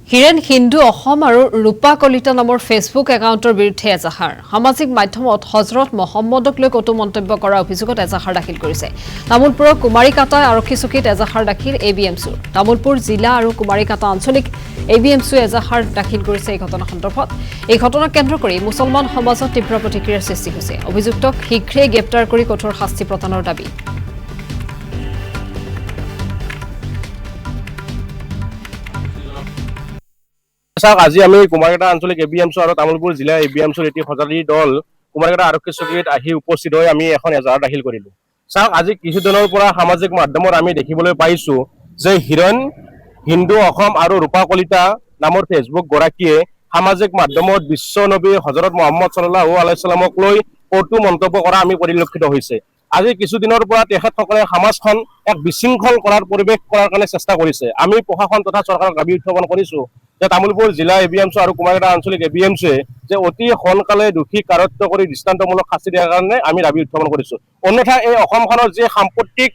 হিৰেন হিন্দু অসম আৰু ৰূপা কলিতা নামৰ ফেচবুক একাউণ্টৰ বিৰুদ্ধে এজাহাৰ সামাজিক মাধ্যমত হজৰত মহম্মদক লৈ কটু মন্তব্য কৰাৰ অভিযোগত এজাহাৰ দাখিল কৰিছে তামুলপুৰৰ কুমাৰীকাটা আৰক্ষী চকীত এজাহাৰ দাখিল এবিএমছুৰ তামুলপুৰ জিলা আৰু কুমাৰীকাটা আঞ্চলিক এবিএমছুৱে এজাহাৰ দাখিল কৰিছে এই ঘটনা সন্দৰ্ভত এই ঘটনাক কেন্দ্ৰ কৰি মুছলমান সমাজত তীব্ৰ প্ৰতিক্ৰিয়াৰ সৃষ্টি হৈছে অভিযুক্তক শীঘ্ৰে গ্ৰেপ্তাৰ কৰি কঠোৰ শাস্তি প্ৰদানৰ দাবী আজি আমি কুমাৰীকাটা আঞ্চলিক এবিএমছু আৰু তামুলপুৰ জিলা এবিএমছুৰ এটি সজাতি দল কুমাৰীকাটা আৰক্ষী চকীত আহি উপস্থিত হৈ আমি এখন এজাহাৰ দাখিল কৰিলো চাওক আজি কিছুদিনৰ পৰা সামাজিক মাধ্যমত আমি দেখিবলৈ পাইছো যে হিৰেন হিন্দু অসম আৰু ৰূপা কলিতা নামৰ ফেচবুক গৰাকীয়ে সামাজিক মাধ্যমত বিশ্ব নবী হজৰত মহম্মদ সাল্লাল্লাহু আলাইহি সাল্লামক লৈ কটু মন্তব্য কৰা আমি পৰিলক্ষিত হৈছে আজি কিছুদিনৰ পৰা তেখেতসকলে সমাজখন এক বিশৃংখল কৰাৰ পৰিৱেশ কৰাৰ কাৰণে চেষ্টা কৰিছে আমি প্ৰশাসন তথা চৰকাৰক দাবী উত্থাপন কৰিছো যে তামুলপুৰ জিলা এবিএমছু আৰু কুমাৰীকাটা আঞ্চলিক এবিএমছুৱে যে অতি সোনকালে দোষী কাৰত্ব কৰি দৃষ্টান্তমূলক শাস্তি দিয়াৰ কাৰণে আমি দাবী উত্থাপন কৰিছো অন্যথা এই অসমখনৰ যি সাম্প্ৰতিক